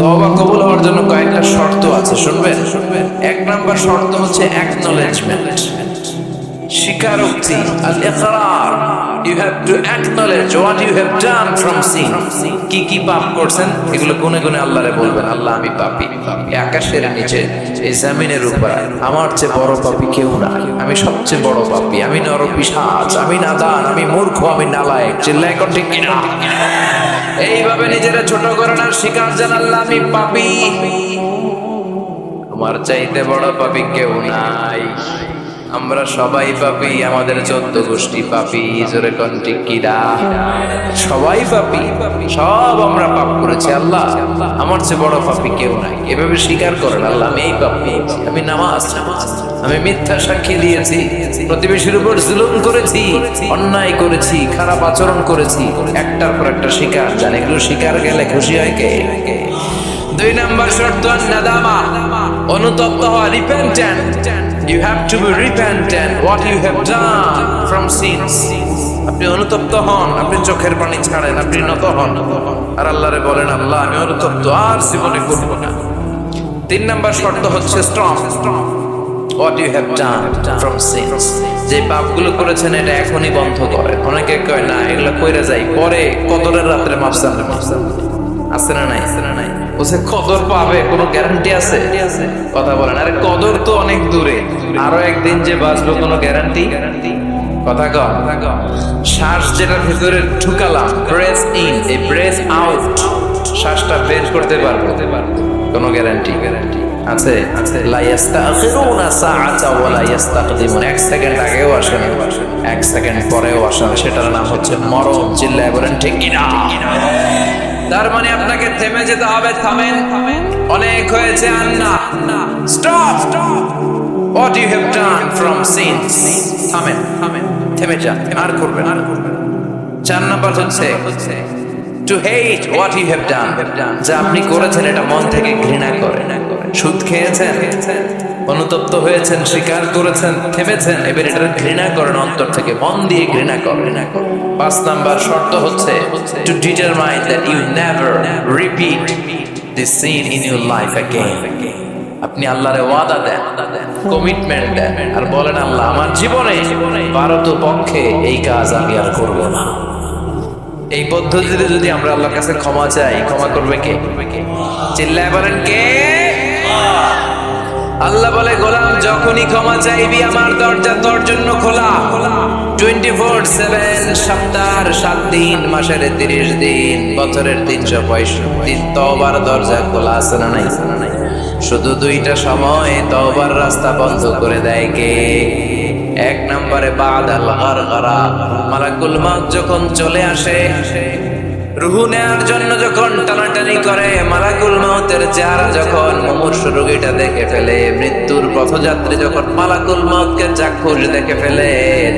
তওবা কবুল হওয়ার জন্য কয়েকটা শর্ত আছে, শুনবেন। এক নাম্বার শর্ত হচ্ছে অ্যাকনলেজমেন্ট, স্বীকারোক্তি, আল ইকরার। You have to acknowledge what you have done from sin. কি কি পাপ করছেন এগুলো গুনে গুনে আল্লাহরে বলবেন, আল্লাহ আমি পাপী। এই আকাশের নিচে, এই জমিনের উপর আমার চেয়ে বড় পাপী কেউ নাই, আমি সবচেয়ে বড় পাপী, আমি নরপিশাচ, আমি নাদান, আমি মূর্খ, আমি নালায়েক। চিল্লায় কোন ঠিক কিনা? এইভাবে নিজেরা ছোট করেন আর স্বীকার জানান, আল্লাহ আমি পাপী, আমার চাইতে বড় পাপী কেউ নাই। আমরা সবাই পাপী, আমাদের 14 গোষ্ঠী পাপী। জোরে কোন ঠিক কিনা? সবাই পাপী, সব আমরা পাপ করেছি। আল্লাহ আমার চেয়ে বড় পাপী কেউ নাই। এভাবে স্বীকার করেন, আল্লাহ আমি এই পাপী, আমি নামাজ, আমি মিথ্যা সাক্ষী দিয়েছি, প্রতিবেশীর উপর জুলুম করেছি, অন্যায় করেছি, খারাপ আচরণ করেছি। একটার পর একটা স্বীকার জান, এগুলো স্বীকার গেলে খুশি হয় কে? 2 নাম্বার শর্ত নাদামা, অনুতপ্ত হওয়া, repentant. You have to be repentant what you have done from sins. আপনি অনুতপ্ত হন, আপনি চোখের পানি ছাড়েন, আপনি নত হন আর আল্লাহরে বলেন, আল্লাহ আমি অনুতপ্ত, আর জীবনে করব না। 3 নাম্বার শর্ত হচ্ছে strong, what you have done from sins. যে পাপগুলো করেছেন এটা এখনই বন্ধ করেন। অনেকে কয় না এগুলো কইরা যাই, পরে কদরের রাতে মাফ চান। আছে না নাই? বলছে কদর পাবে, কোনো গ্যারান্টি আছে? কথা বলেন, আরে কদর তো অনেক দূরে, আরো একদিন যে বাঁচবো কোনো গ্যারান্টি? কথা কম। শ্বাস যেটা ভিতরে ঢুকালাম, ব্রেথ ইন, এই ব্রেথ আউট, শ্বাসটা বের করতে পারবো, কোনো গ্যারান্টি আছে? লা ইস্তাখিরুনা সাআতা ওয়া লা ইস্তাকদিমুন। 1 সেকেন্ড আগেও আসে না, 1 সেকেন্ড পরেও আসে না, সেটার নাম হচ্ছে মরণ। চিল্লায় বলেন ঠিক কিনা? তার মানে আপনাকে থেমে যেতে হবে। থামেন, অনেক হয়েছে, আর না। Stop what you have done from sins. থামেন, থেমে যান, আর করবেন না। 4 নাম্বার হচ্ছে to hate what you have done. যা আপনি করেছেন এটা মন থেকে ঘৃণা করেন। সুদ খেয়েছেন, অনুতপ্ত হয়েছেন, স্বীকার করেছেন, থেমেছেন, এবার এটা ঘৃণা করেন অন্তর থেকে, মন দিয়ে ঘৃণা করেন। 5 নাম্বার শর্ত হচ্ছে to determine that you never repeat this sin in your life again. আপনি আল্লাহরে ওয়াদা দেন, কমিটমেন্ট দেন আর বলেন, আল্লাহ আমার জীবনে পারত পক্ষে এই কাজ আমি আর করব না। এই পদ্ধতিতে যদি আমরা আল্লাহর কাছে ক্ষমা চাই, ক্ষমা করবে কে? চিল্লায় বলেন কে? আল্লাহ বলে, গোলাম যখনই ক্ষমা চাইবি আমার দরজা তোর জন্য খোলা। 24/7, সপ্তাহের 7 দিন, মাসের 30 দিন, বছরের 365 দিন তওবার দরজা খোলা আছে না নাই? শুধু 2টা সময় তওবার রাস্তা বন্ধ করে দেয় কে? 1 নম্বরে বাদাল গারগারা, মালাকুল মউত যখন চলে আসে, রূহ নেয়ার জন্য যখন টানাটানি করে, মালাকুল মউতের চেহারা যখন মুমূর্ষু রোগীটা দেখে ফেলে, মৃত্যুর পথযাত্রী যখন মালাকুল মউতকে চাক্ষুষ দেখে ফেলে,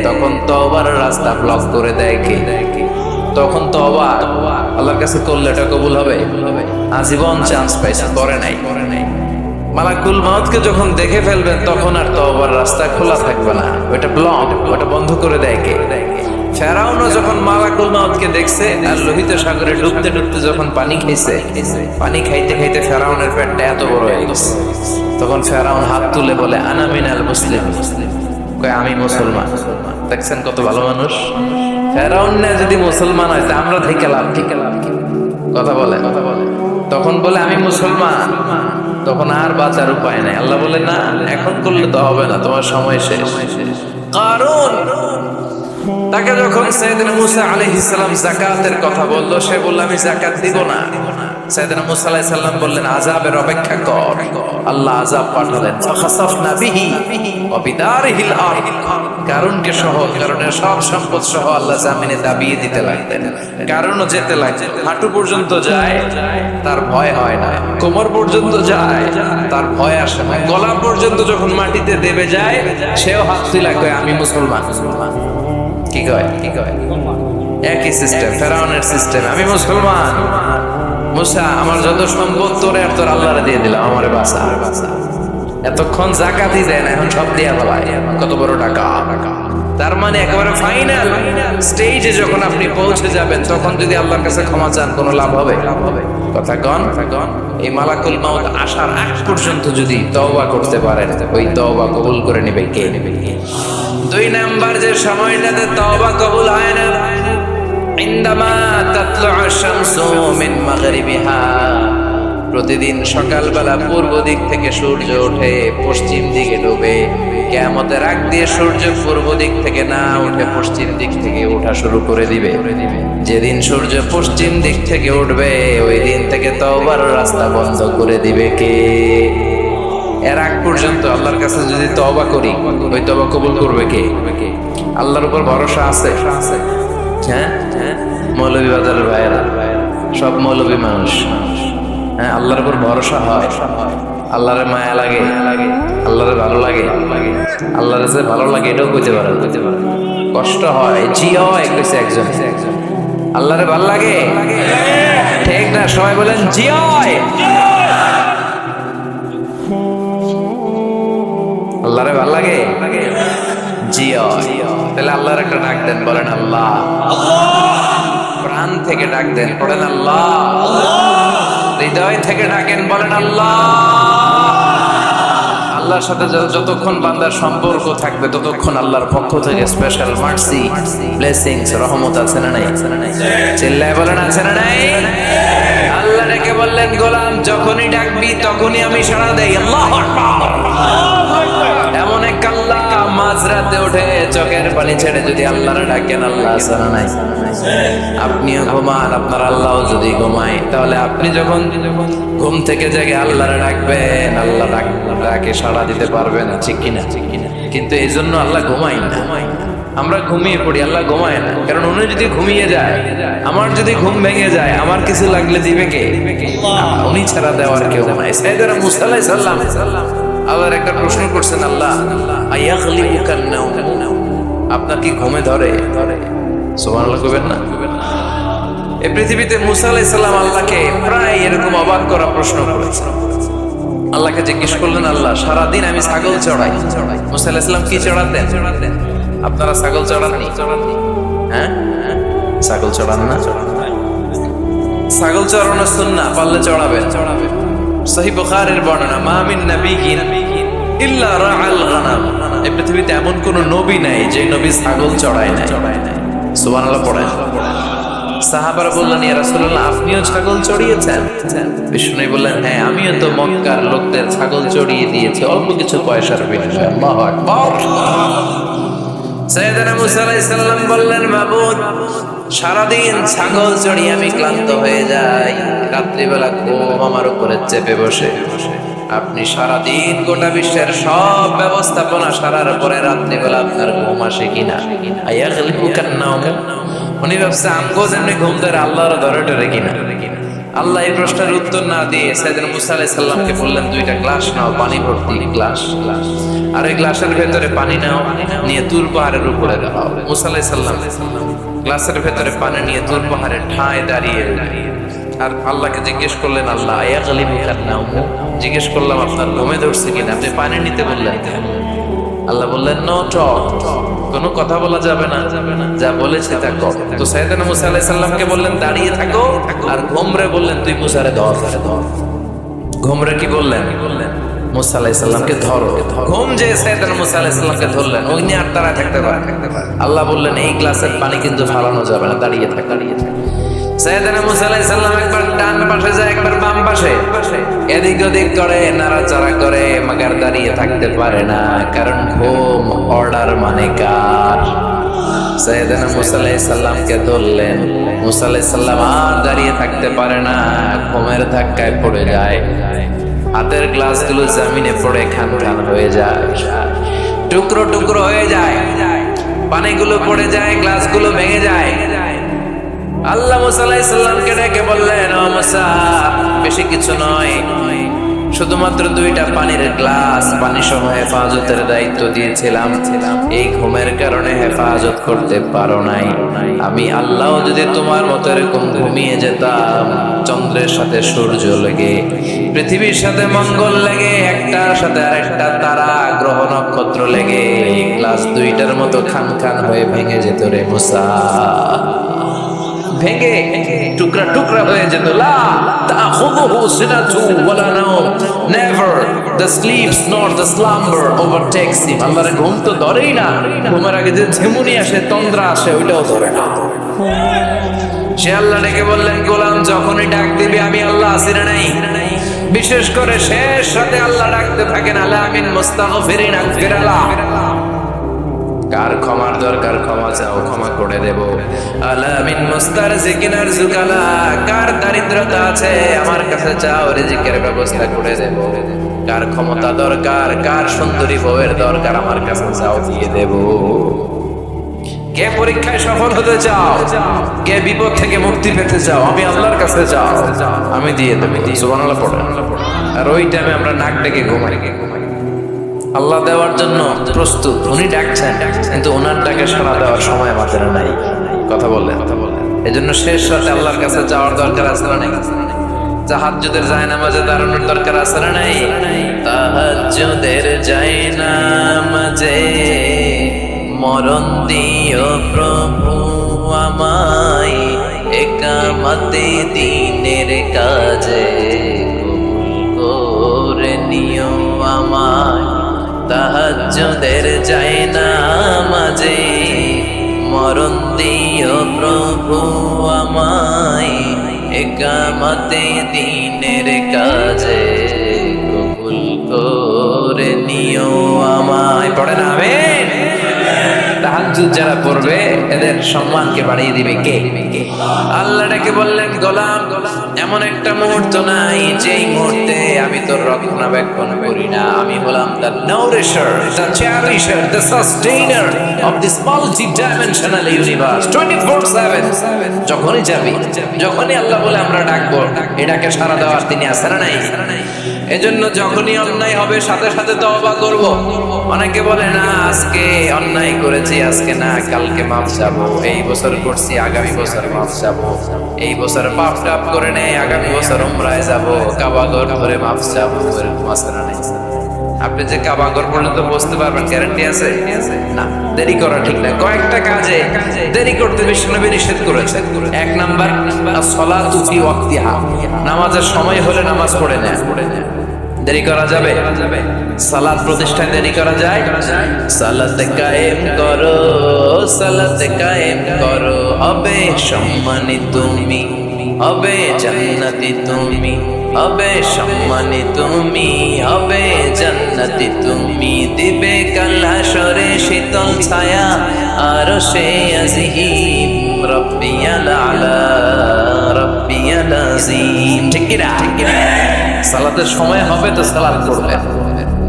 তখন তওবার রাস্তা ব্লক করে দেয় কে? তখন তওবা আল্লাহর কাছে করলে এটা কবুল হবে? আজীবন চান্স পাইছে, করে নাই। মালাকুল মউতকে যখন দেখে ফেলবেন তখন আর তওবার রাস্তা খোলা থাকবে না, ওটা ব্লক, ওটা বন্ধ করে দেয় কে? ফেরাউনও যখন মালাকুল মউতকে দেখছে আর লোহিত সাগরে ডুবতে ডুবতে যখন পানি খাইছে, পানি খাইতে খাইতে ফেরাউনের পেটটা এত বড় হয়ে গেছে, তখন ফেরাউন হাত তুলে বলে, আনা মিনাল মুসলিম, কয় আমি মুসলমান। দেখছেন কত ভালো মানুষ? ফেরাউন না যদি মুসলমান হয় তা আমরা থেকে লাভ কি? কথা বলে, তখন বলে আমি মুসলমান, তখন আর বাঁচার উপায় নাই। আল্লাহ বলে, না এখন করলে তো হবে না, তোমার সময় শেষ। কারণ তাকে যখন সাইয়েদনা মুসা আলাইহিস সালাম যাকাতের কথা বলল, সে বলল আমি যাকাত দিব না। সাইয়েদনা মুসা আলাইহিস সালাম বললেন, আযাবের অপেক্ষা কর। আল্লাহ আযাব পাঠালেন, ফাখাসাফনা বিহি ওয়া বিদারিহিল আরদ। কারণকে সহ, কারণের সব সম্পদ সহ আল্লাহ জামিনে দাবিয়ে দিতে লাগলেন। কারণও যেতে লাগলেন, হাঁটু পর্যন্ত যায় তার ভয় হয় না, কোমর পর্যন্ত যায় তার ভয় আসে না, গলা পর্যন্ত যখন মাটিতে দেবে যায় সেও হাত তুলে কয় আমি মুসলমান। কি কয়? একই সিস্টেম, ফেরাউনের সিস্টেম, আমি মুসলমান। মুসা আমার যত সম্পদ তোরে আর তোর আল্লাহরে দিয়ে দিলাম, আমারে বাঁচা। এতক্ষণ যাকাতই দেয় না, এখন সব দিয়া বলায়, কত বড় টাকা। তার মানে একেবারে ফাইনাল স্টেজে যখন আপনি পৌঁছে যাবেন, তখন যদি আল্লাহর কাছে ক্ষমা চান, কোনো লাভ হবে? কথা কন। এই মালাকুল মাউত আসার আগ পর্যন্ত যদি তওবা করতে পারেন, ওই তওবা কবুল করে নেবে কে? দুই নাম্বার যে সময়টাতে তওবা কবুল হয় না, ইনদামা তাতলু'ু আশ-শামসু মিন মাগরিবিহা, প্রতিদিন সকালবেলা পূর্ব দিক থেকে সূর্য ওঠে, পশ্চিম দিকে ডুবে। কিয়ামতের আগ দিয়ে সূর্য পূর্ব দিক থেকে না উঠে পশ্চিম দিক থেকে ওঠা শুরু করে দিবে। যেদিন সূর্য পশ্চিম দিক থেকে উঠবে, ওই দিন থেকে তওবার রাস্তা বন্ধ করে দিবে কে? এর আগ পর্যন্ত আল্লাহর কাছে যদি তওবা করি, ওই তওবা কবুল করবে কে? আল্লাহর উপর ভরসা আছে? হ্যাঁ, মৌলভী বাজারের ভাইয়েরা সব মৌলভী মানুষ। হ্যাঁ, আল্লাহর উপর ভরসা হয়, আল্লাহরে মায়া লাগে, আল্লাহরে ভালো লাগে, আল্লাহরে যে ভালো লাগে এটাও কইতে পারে, কষ্ট হয়, জি হয় কইছে একজন। আল্লাহরে ভালো লাগে, ঠিক না? সবাই বলেন জি হয়। আল্লাহরে ভালো লাগে, জি হয়। তাহলে আল্লাহর একটা ডাক দেন, বলেন আল্লাহ। প্রাণ থেকে ডাক দেন, বলেন আল্লাহ। হৃদয় থেকে ডাকেন, বলেন আল্লাহ। আল্লাহর সাথে যতক্ষণ বান্দার সম্পর্ক থাকবে, ততক্ষণ আল্লাহর পক্ষ থেকে স্পেশাল মার্সি, ব্লেসিংস, রহমত আছে না নাই? চিল্লায় বলেন আছে না নাই? আল্লাহ ডেকে বললেন, গোলাম যখনই ডাকবি তখনই আমি সাড়া দেই। আল্লাহু আকবার। এমন এক আল্লাহ, মাঝরাতে উঠে চোখের পানি ছেড়ে যদি আল্লাহর ডাকেন, আল্লাহ আছে না নাই? আপনিও ঘুমান, আপনার আল্লাহও যদি ঘুমায়, তাহলে আপনি যখন ঘুম থেকে জেগে আল্লাহরে ডাকবেন, আল্লাহ ডাকে সাড়া দিতে পারবেন, ঠিক কিনা? কিন্তু এই জন্য আল্লাহ ঘুমায় না। আমরা ঘুমিয়ে পড়ি, আল্লাহ ঘুমায় না। কারণ উনি যদি ঘুমিয়ে যায়, আমার যদি ঘুম ভেঙে যায়, আমার কিছু লাগলে দিবে কে? উনি ছাড়া দেওয়ার কেউ নাই। সাইয়েদনা মুসা আলাইহিস সালাম আল্লাহর একটা প্রশ্ন করছেন, আল্লাহ আয়াগলিবুকান নাওম, আপনার কি ঘুমে ধরে? সুবহানাল্লাহ কইবেন না? এই পৃথিবীতে মুসা আলাইহিস সালাম আল্লাহকে প্রায় এরকম অবাক করা প্রশ্ন করেছেন। আল্লাহকে জিজ্ঞেস করলেন, আল্লাহ সারাদিন আমি ছাগল চড়াই। মুসা আলাইহিস সালাম কি চড়াতেন? আপনারা ছাগল চড়াননি? হ্যাঁ, ছাগল চড়ান না? ছাগল চড়ানো সুন্নাহ, পারলে চড়াবেন। সহিহ বুখারীর বর্ণনা, মা মিন নাবিয়্যিন ইল্লা রাআল গানাম, এই পৃথিবীতে এমন কোন নবী নাই যে নবী ছাগল চড়ায় নাই। সুবহানাল্লাহ পড়েন। সাহাবারা বললেন, ইয়া রাসূলুল্লাহ আপনিও ছাগল চড়িয়েছেন? বিষ্ণু বললেন, হ্যাঁ আমিও তো মক্কার লোকদের ছাগল চড়িয়ে দিয়েছি অল্প কিছু পয়সার বিনিময়ে। আল্লাহু আকবার। সাইয়েদনা মুসা আলাইহিস সালাম বললেন, মাবুদ সারাদিন ছাগল চড়িয়ে আমি ক্লান্ত হয়ে যাই, রাত্রিবেলা ঘুম আমার উপরে চেপে বসে। আপনি সারাদিন গোটা বিশ্বের সব ব্যবস্থাপনা সারার পরে রাত্রিবেলা আপনার ঘুম আসে কিনা? আয়াগলিবুকান নাওম, উনি ভাবছে আমগো যেমনি ঘুম ধরে আল্লাহর ধরে টরে কিনা। আল্লাহ এই প্রশ্নের উত্তর না দিয়ে সাইয়েদনা মুসা আলাইহিস সালামকে বললেন, দুইটা গ্লাস নাও, পানি ভর্তি গ্লাস, আর ওই গ্লাসের ভেতরে পানি নাও, নিয়ে তুর পাহাড়ের উপরে দাও। মুসা আলাইহিস সালাম গ্লাসের ভেতরে পানি নিয়ে তুর পাহাড়ের ঠায় দাঁড়িয়ে আর আল্লাহকে জিজ্ঞেস করলেন, আল্লাহ আয়াগলিবুকান নাওম, জিজ্ঞেস করলাম আপনার ঘুমে ধরছে কিনা, আপনি পানি নিতে বললেন। আল্লাহ বললেন, নো টক, কোনো কথা বলা যাবে না, যা বলেছে তা কর। তো সাইয়েদনা মুসা আলাইহিস সালামকে বললেন দাঁড়িয়ে থাকো, আর ঘুমরে বললেন তুই মুসারে ধর। ঘুমরে কি বললেন? মুসা আলাইহিস সালামকে ধরো। ঘুম যে সাইয়েদনা মুসা আলাইহিস সালামকে ধরলেন, ওই নিয়ে আর দাঁড়ায় থাকতে পারে। আল্লাহ বললেন, এই গ্লাসের পানি কিন্তু ফালানো যাবে না, দাঁড়িয়ে থাক, দাঁড়িয়ে থাক। সাইয়েদনা মুসা আলাইহিস সালাম একবার ডান পাশে যায়, একবার বাম পাশে, এদিক ওদিক করে, নাড়াচাড়া করে, মাগার দাঁড়িয়ে থাকতে পারে না, কারণ ঘুম অর্ডার মানে কার? সাইয়েদনা মুসা আলাইহিস সালামকে ধরলেন। মুসা আলাইহিস সালাম আর দাঁড়িয়ে থাকতে পারে না, ঘুমের ধাক্কায় পড়ে যায়। হাতের গ্লাসগুলো জমিনে পড়ে খান খান হয়ে যায়, টুকরো টুকরো হয়ে যায়, পানিগুলো পড়ে যায়, গ্লাসগুলো ভেঙে যায়। আল্লাহ মুসা আলাইহিস সালামকে ডেকে বললেন, ও মুসা বেশি কিছু নয়, শুধুমাত্র 2টা পানির গ্লাস পানি সহ হেফাজতের দায়িত্ব দিয়েছিলাম। এই ঘুমের কারণে হেফাজত করতে পারো নাই। আমি আল্লাহ যদি তোমার মতো এরকম ঘুমিয়ে যেতাম, চন্দ্রের সাথে সূর্য লেগে, পৃথিবীর সাথে মঙ্গল লেগে, একটার সাথে আরেকটা তারা গ্রহ নক্ষত্র লেগে গ্লাস 2টার মতো খান খান হয়ে ভেঙে যেত রে মুসা, ভেঙে টুকরা টুকরা হয়ে যেত। লা তাখুযুহু সিনাতু ওয়ালা নাওম, never the sleeps not the slumber overtakes him. আল্লাহর ঘুম তো ধরেই না, ঘুমের আগে যে ঝিমুনি আসে, তন্দ্রা আসে, ওইটাও ধরে না। সে আল্লাহ ডেকে বললেন, গোলাম যখনই ডাক দিবি আমি আল্লাহ আসিরে নাই। বিশেষ করে শেষ রাতে আল্লাহ ডাকতে থাকেন, আলা মিন মুস্তাগফিরিন আগফিরালা। কার ক্ষমার দরকার ক্ষমা চাও, ক্ষমা করে দেব। আলা মিন মুস্তারজিকিন আরজুকালা, কার দারিদ্রতা আছে আমার কাছে চাও, রিজিকের ব্যবস্থা করে দেব। কার ক্ষমতা দরকার, কার সুন্দরী বউয়ের দরকার আমার কাছে চাও, দিয়ে দেব। কে পরীক্ষায় সফল হতে চাও, কে বিপদ থেকে মুক্তি পেতে চাও, আমি আল্লাহর কাছে যাও, আমি দিয়ে দেবো। সুবহানাল্লাহ পড়ো। আর ওই টাইমে আমরা নাক ডেকে ঘুমাই। আল্লাহ দেওয়ার জন্য প্রস্তুত, উনি ডাকছেন, কিন্তু ওনার ডাকে সাড়া দেওয়ার সময় আমাদের নাই। কথা বললেন। এই জন্য শেষ রাতে আল্লাহর কাছে যাওয়ার দরকার আছে না নাই? তাহাজ্জুদের জায়নামাজে দাঁড়ানোর দরকার আছে না নাই? তাহাজ্জুদের জায়নামাজে মরণ দিও প্রভু আমায়, একামতে দিনের কাজে কবুল করে নিও আমায়। তাহাজ্জুদের জায়নামাজে মরণ দিও প্রভু আমায়, একামতে দিনের কাজে কবুল করে নিও আমায়। পড়েন আমিন। তাহাজ্জুদ যারা পড়বে এদের সম্মানকে বাড়িয়ে দিবে কে? আল্লাহ ডেকে বললেন, গোলাম এমন একটা মুহূর্ত নাই যেই মুহূর্তে আমি তোর রক্ষণাবেক্ষণ করি না। আমি হলাম the nourisher, the cherisher, the sustainer of this multidimensional universe 24/7। যখনই যাবি, যখনই আল্লাহ বলে আমরা ডাকবো, এটাকে সাড়া দেওয়ার তিনি আছেন না নাই? এজন্য যখনই অন্যায় হবে সাথে সাথে তওবা করব। অনেকে বলে না আজকে অন্যায় করেছি, আজকে না কালকে মাফ চাবো, এই বছর করছি আগামী বছর মাফ চাবো, এই বছর পাপ টাপ করে নেই আগামী বছর উমরায় যাবো, কাবাগর ধরে মাফ চাবো, এরকম আছে না নাই? আপনি যে কাবাগর পর্যন্ত বসতে পারবেন গ্যারান্টি আছে না? দেরি করা ঠিক না। কয়েকটা কাজে দেরি করতে বিশ্বনবী নিষেধ করেছেন। 1 নাম্বার as-সালাতু ফি ওয়াক্তিহা, নামাজের সময় হলে নামাজ পড়ে নেয়। দেরি করা যাবে? সালাত প্রতিষ্ঠায় দেরি করা যায়? সালাতে কায়েম করো, সালাতে কায়েম করো, হবে সম্মানী তুমি, হবে জান্নাতি তুমি, হবে সম্মানী তুমি, হবে জান্নাতি তুমি। দিবে কাল হাশরে শীতল ছায়া আরশে আজিম, রব্বিয়াল আলা, রব্বিয়াল আযীম। ঠিক কি না? সালাতের সময় হবে তো সালাত করবে।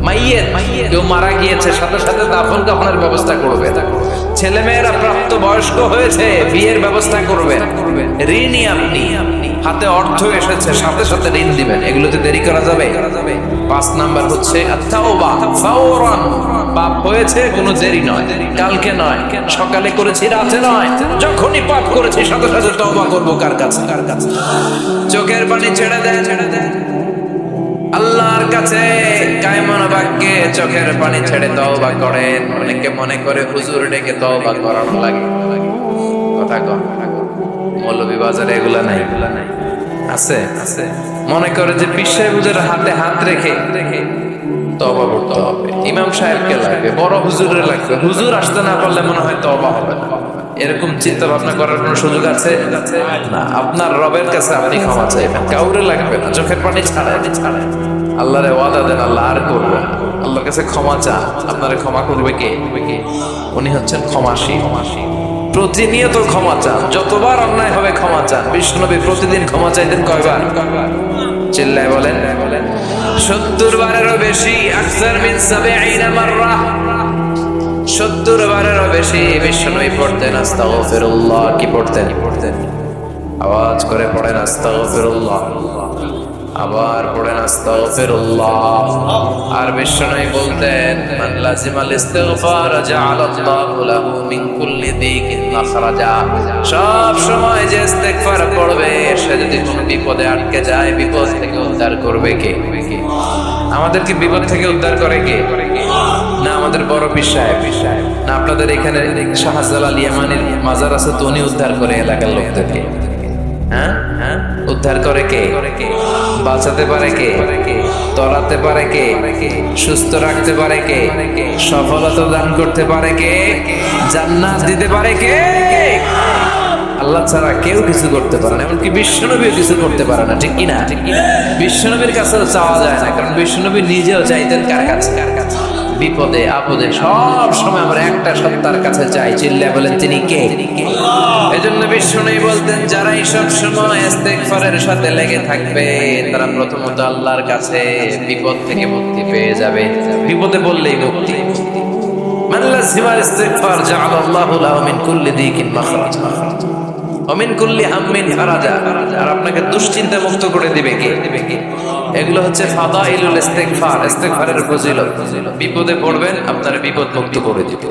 মাইয়েত কেউ মারা গিয়েছে সাথে সাথে দাফন কাফনের ব্যবস্থা করবে। ছেলে মেয়েরা প্রাপ্ত বয়স্ক হয়েছে, বিয়ের ব্যবস্থা করবেন। ঋণী আপনি, হাতে অর্থ এসেছে, সাথে সাথে ঋণ দিবেন। এগুলোতে দেরি করা যাবে? 5 নাম্বার হচ্ছে আত-তাওবা ফাওরান, পাপ হয়েছে কোনো দেরি নয়, কালকে নয়, সকালে করেছি রাতে নয়, যখনই পাপ করেছি সাথে সাথে তওবা করব। কার কাছে? চোখের পানি ছেড়ে দেন আল্লাহর কাছে, কায়মান বাক্যে চোখের পানি ছেড়ে তওবা করেন। অনেকে মনে করে হুজুর ডেকে তওবা করানো লাগে। কথা কন, মৌলভী বাজারে এগুলা নাই, আছে? মনে করে যে পীর সাহেবের হাতে হাত রেখে তওবা করতে হবে, ইমাম সাহেবকে লাগবে, বড় হুজুরের লাগবে, হুজুর আসতে না পারলে মনে হয় তওবা হবে না। এরকম চিন্তা ভাবনা করার কোনো সুযোগ আছে না। আপনার রবের কাছে আপনি ক্ষমা চাইবেন, কাউরে লাগবে না। চোখের পানি ছাড়েন, আল্লাহরে ওয়াদা দেন আল্লাহ আর করবেন। আল্লাহর কাছে ক্ষমা চান, আপনারে ক্ষমা করবে কে? উনি হচ্ছেন ক্ষমাশীল। প্রতিনিয়ত ক্ষমা চান, যতবার অন্যায় হবে ক্ষমা চান। বিশ্বনবী প্রতিদিন ক্ষমা চাইতেন কয়বার? চিল্লায় বলেন। 70 বারেরও বেশি। আকসার মিন 70 মাররা, 70 বারেরও বেশি বিশ্বনবী পড়তেন আস্তাগফিরুল্লাহ। কি পড়তেন? আওয়াজ করে পড়েন আস্তাগফিরুল্লাহ। আবার পড়েন আস্তাগফিরুল্লাহ। আর বিশ্বনবী বলতেন মান লাজিমাল ইস্তিগফার জাআলাল্লাহু লাহু মিন কুল্লি দিকিন মাখরাজা। সব সময় যে ইস্তিগফার পড়বে সে যদি কোনো বিপদে আটকে যায় বিপদ থেকে উদ্ধার করবে কে? আমাদেরকে বিপদ থেকে উদ্ধার করে কে? না আমাদের বড় পীর সাহেব, না আপনাদের এখানে শাহজালাল ইয়ামানির মাজার আছে তো উনি উদ্ধার করে এলাকার লোকদেরকে? হ্যাঁ হ্যাঁ, উদ্ধার করে কে? বাঁচাতে পারে কে? তরাতে পারে কে? সুস্থ রাখতে পারে কে? সফলতা দান করতে পারে কে? জান্নাত দিতে পারে কে? আল্লাহ ছাড়া কেউ কিছু করতে পারে না, এমনকি বিশ্বনবীও কিছু করতে পারে না, ঠিক কিনা? বিশ্বনবীর কাছেও চাওয়া যায় না, কারণ বিশ্বনবী নিজেও চাইতেন কার কাছে? বিপদে আপদে সব সময় আমরা একটা সত্তার কাছে চাই, চিল্লা বলেন তিনি কে? এজন্য বিশ্বনবী বলতেন যারাই সব সময় ইস্তিগফারের সাথে লেগে থাকবে তারা প্রথমত আল্লাহর কাছে বিপদ থেকে মুক্তি পেয়ে যাবে। বিপদে বললেই মুক্তি। মান লাজিমাল ইস্তিগফার জাআলাল্লাহু লাহু মিন কুল্লি দিকিন মাখরাজা ওয়া মিন কুল্লি হাম্মিন ফারাজা। আর আপনাকে দুশ্চিন্তা মুক্ত করে দিবে কে? এগুলো হচ্ছে ফাদাইলুল ইস্তিগফার, ইস্তিগফারের ফজিলত। বিপদে পড়বেন আপনার বিপদ মুক্ত করে দিবে,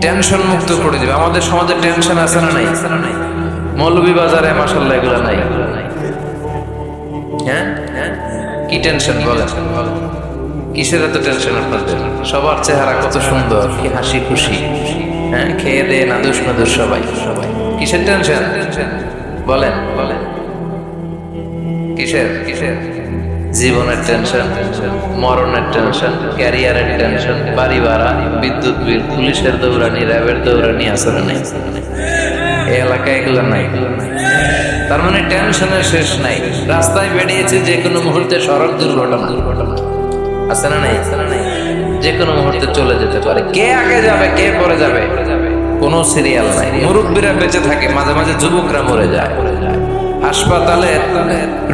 টেনশন মুক্ত করে দিবে। আমাদের সমাজে টেনশন আছে না নাই? মৌলভীবাজারে মাশাআল্লাহ এগুলো নাই। হ্যাঁ হ্যাঁ, কি টেনশন বলেন? কিসের এত টেনশন আপনাদের? সবার চেহারা কত সুন্দর, কি হাসি খুশি, হ্যাঁ খেয়ে দে নাদুস নাদুস সবাই। কিসের টেনশন বলেন? বলেন কিসের? কিসের? জীবনের টেনশন, মরণের টেনশন, ক্যারিয়ারের টেনশন, বাড়ি ভাড়া, বিদ্যুৎ বিল, পুলিশের দৌড়ানি, র্যাবের দৌড়ানি আছে না নাই? এই এলাকায় এগুলো নাই। তার মানে টেনশনের শেষ নাই। রাস্তায় বেরিয়েছে যে কোনো মুহূর্তে সড়ক দুর্ঘটনা আছে না নাই? যে কোনো মুহূর্তে চলে যেতে পারে। কে আগে যাবে কে পরে যাবে কোনো সিরিয়াল নাই। মুরব্বীরা বেঁচে থাকে, মাঝে মাঝে যুবকরা মরে যায়। হাসপাতালে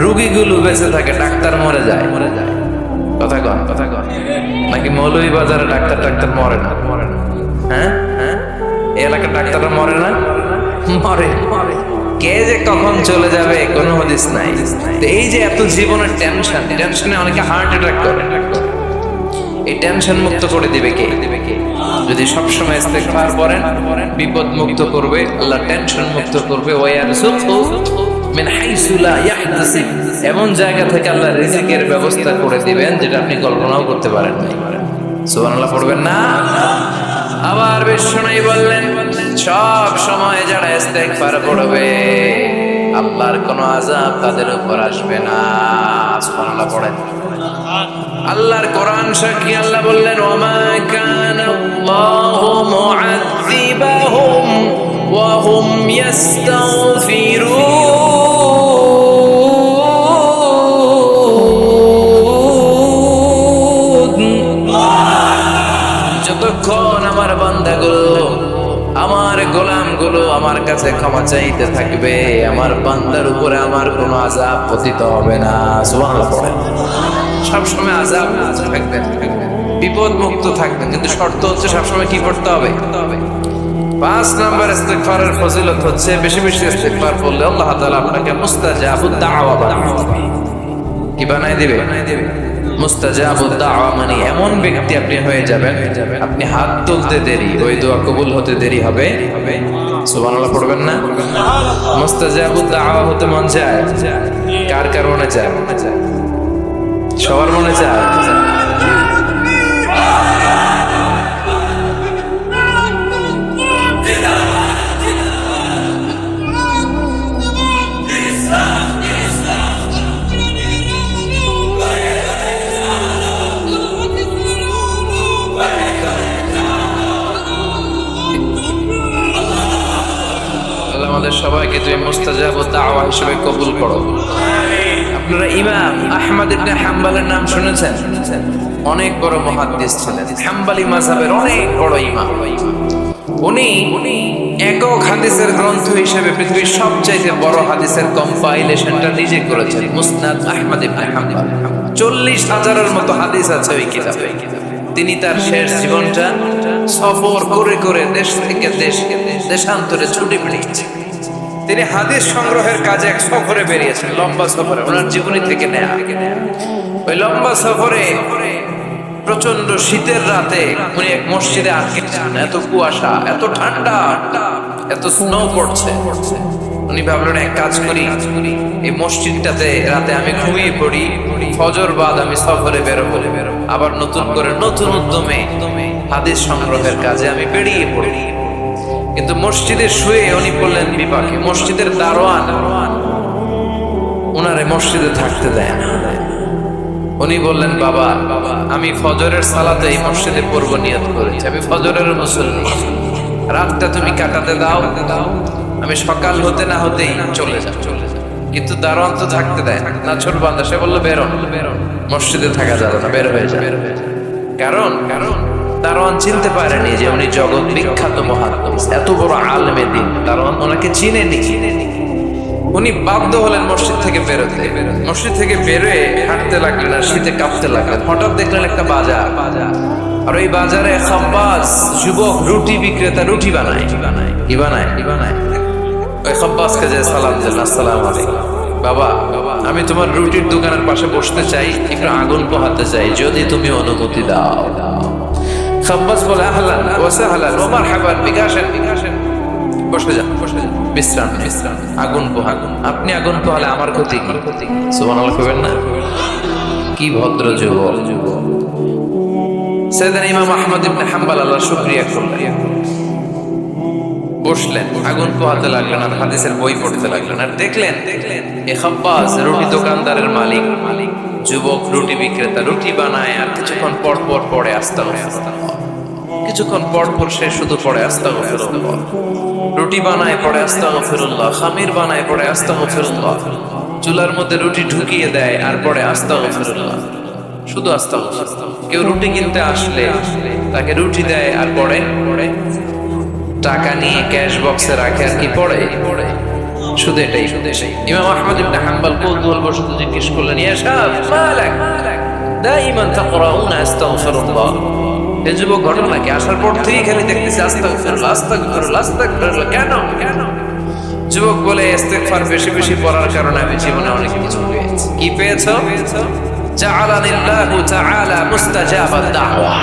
রোগীগুলো বেঁচে থাকে, ডাক্তার মরে যায়। কথা কন, কথা কন। নাকি মৌলভীবাজারে ডাক্তার মরে না? হ্যাঁ হ্যাঁ, এই এলাকার ডাক্তাররা মরে না? মরে। কে যে কখন চলে যাবে কোনো হদিস নাই। তো এই যে এত জীবনের টেনশন, টেনশনে অনেকে হার্ট অ্যাটাক করে। এই টেনশন মুক্ত করে দিবে কে? যদি সবসময় ইস্তিগফার করেন বিপদ মুক্ত করবে আল্লাহ, টেনশন মুক্ত করবে। ওয়ারযুকহু মিন হাইসু লা ইয়াহতাসিব, এমন জায়গা থেকে আল্লাহ রিজিকের ব্যবস্থা করে দিবেন যেটা আপনি কল্পনাও করতে পারেন না। সুবহানাল্লাহ পড়বেন না? আবার বিশ্বনবী বললেন সব সময় যারা ইস্তিগফার পড়বে আল্লাহর কোনো আযাব তাদের উপর আসবে না। সুবহানাল্লাহ পড়েন। আল্লাহর কোরআন সাক্ষী, আল্লাহ বললেন ওয়ামা কানাল্লাহু মুআযযিবাহুম ওয়া হুম ইস্তাগফিরুন। যতক্ষণ আমার বান্দাগুলো, আমার গোলামগুলো আমার কাছে ক্ষমা চাইতে থাকবে আমার বান্দার উপরে আমার কোনো আযাব পতিত হবে না। সুবহানাল্লাহ পড়েন। সবসময় আযাব থাকবেন, বিপদ মুক্ত থাকবেন, কিন্তু শর্ত হচ্ছে সবসময় কি করতে হবে? 5 নম্বর ইস্তিগফারের ফজিলত হচ্ছে বেশি বেশি ইস্তিগফার করলে আল্লাহ তাআলা আপনাকে মুস্তাজাবুদ দাওয়া বানায় দিবে। কি বানায় দিবে? মুস্তাজাবুদ দাওয়া মানে এমন ব্যক্তি আপনি হয়ে যাবেন, আপনি হাত তুলতে দেরি ওই দোয়া কবুল হতে দেরি হবে। সুবহানাল্লাহ পড়বেন না? মুস্তাজাবুদ দাওয়া হতে মন চায়? কার কার মনে চায়? সবার মনে চায়? আমাদের সবাইকে তুমি মুস্তাজাবুদ দাওয়া হিসেবে কবুল করো। আপনারা ইমাম আহমদ ইবনে হাম্বলের নাম শুনেছেন? অনেক বড় মুহাদ্দিস ছিলেন, হাম্বলি মাযহাবের অনেক বড় ইমাম। উনি একক হাদিসের গ্রন্থ হিসেবে পৃথিবীর সবচাইতে বড় হাদিসের কম্পাইলেশনটা নিজে করেছেন, মুসনাদ আহমদ ইবনে হাম্বল। 40,000-এর মতো হাদিস আছে ওই কিতাবে। তিনি তার শেষ জীবনটা সফর করে করে দেশ থেকে দেশান্তরে ছুটে বেড়িয়েছে। তিনি হাদিস সংগ্রহের কাজে এক সফরে বেরিয়েছেন, লম্বা সফরে, ওনার জীবনী থেকে নেয়া। ওই লম্বা সফরে প্রচন্ড শীতের রাতে উনি এক মসজিদে আটকেছেন। এত কুয়াশা, এত ঠান্ডা, এত স্নো পড়ছে। উনি ভাবলেন এক কাজ করি, এই মসজিদটাতে রাতে আমি ঘুমিয়ে পড়ি, ফজর বাদ আমি সফরে বেরোবো, আবার নতুন করে নতুন উদ্যমে হাদিস সংগ্রহের কাজে আমি বেরিয়ে পড়ি। কিন্তু মসজিদে শুয়ে উনি পড়লেন বিপাকে। মসজিদের দারোয়ান ওনারে মসজিদে থাকতে দেয় না। উনি বললেন, বাবা আমি ফজরের সালাতে এই মসজিদে পড়বো নিয়ত করেছি, আমি ফজরের মুসল্লি, রাতটা তুমি কাটাতে দাও, আমি সকাল হতে না হতেই চলে যাও। কিন্তু দারোয়ান তো থাকতে দেয় না, ছোট বান্দা। সে বললো, বেরোন, মসজিদে থাকা যাবে না, বের হয়ে যায়। কারণ দারোয়ান চিনতে পারেনি যে উনি জগৎ বিখ্যাত মুহাদ্দিস, এত বড় আলেমে দ্বীন। দারোয়ান ওনাকে চিনেনি। উনি বাধ্য হলেন মসজিদ থেকে বেরোতে। মসজিদ থেকে বেরোয় হাঁটতে লাগলেন, আর শীতে কাঁপতে লাগলেন। হঠাৎ দেখলেন একটা বাজার, আর ওই বাজারে খাব্বাস যুবক রুটি বিক্রেতা রুটি বানায়। কি বানায়? ওই খাব্বাসকে যে সালাম দিলেন, আসসালামু আলাইকুম, বাবা আমি তোমার রুটির দোকানের পাশে বসতে চাই, একটু আগুন পোহাতে চাই, যদি তুমি অনুমতি দাও। খাব্বাস বলে, আহলান ওয়া সাহলান ওয়া মারহাবান বিকা, আসেন বসে যান, বিশ্রাম, আগুন পোহাগুন। আপনি আগুন পোহালে আমার ক্ষতি কি? সুবহানাল্লাহ কইবেন না? কি ভদ্র যুবক। সাইয়েদনা ইমাম আহমদ ইবনে হাম্বল আল্লাহর শুকরিয়া করলেন, বসলেন, আগুন পোহাতে লাগলেন, আর হাদিসের বই পড়তে লাগলেন। আর দেখলেন এ খাব্বাস রুটি দোকানদারের মালিক, যুবক রুটি বিক্রেতা, রুটি বানায় আর কিছুক্ষণ পর পর পড়ে আস্তাগফিরুল্লাহ, কিছুক্ষণ পর পর সে শুধু পড়ে আস্তাগফিরুল্লাহ। রুটি বানায় পড়ে আস্তাগফিরুল্লাহ, খামির বানায় পড়ে আস্তাগফিরুল্লাহ, চুলার মধ্যে রুটি ঢুকিয়ে দেয় আর পড়ে আস্তাগফিরুল্লাহ, শুধু আস্তাগফিরুল্লাহ। কেউ রুটি কিনতে আসলে তাকে রুটি দেয় আর পড়ে, টাকা নিয়ে ক্যাশ বক্সে রাখে আর কি পড়ে, শুধু এটাই। ইমাম আহমদ ইবনে হাম্বল কৌতূহলবশত জিজ্ঞেস করলেন, ইয়া শাব মালাক দাইমান তাকরাউনা আস্তাগফিরুল্লাহ, এই যুবক ঘটনা কি? আসার পর থেকেই খালি দেখতেছি আস্তাগফিরুল্লাহ, আস্তাগফিরুল্লাহ, আস্তাগফিরুল্লাহ। কেন? যুবক বলে, ইস্তিগফার বেশি বেশি পড়ার কারণে আমি জীবনে অনেক কিছু পেয়েছি। কি পেয়েছো? জাআলানিল্লাহু তাআলা মুস্তাজাবাদ দাওয়া,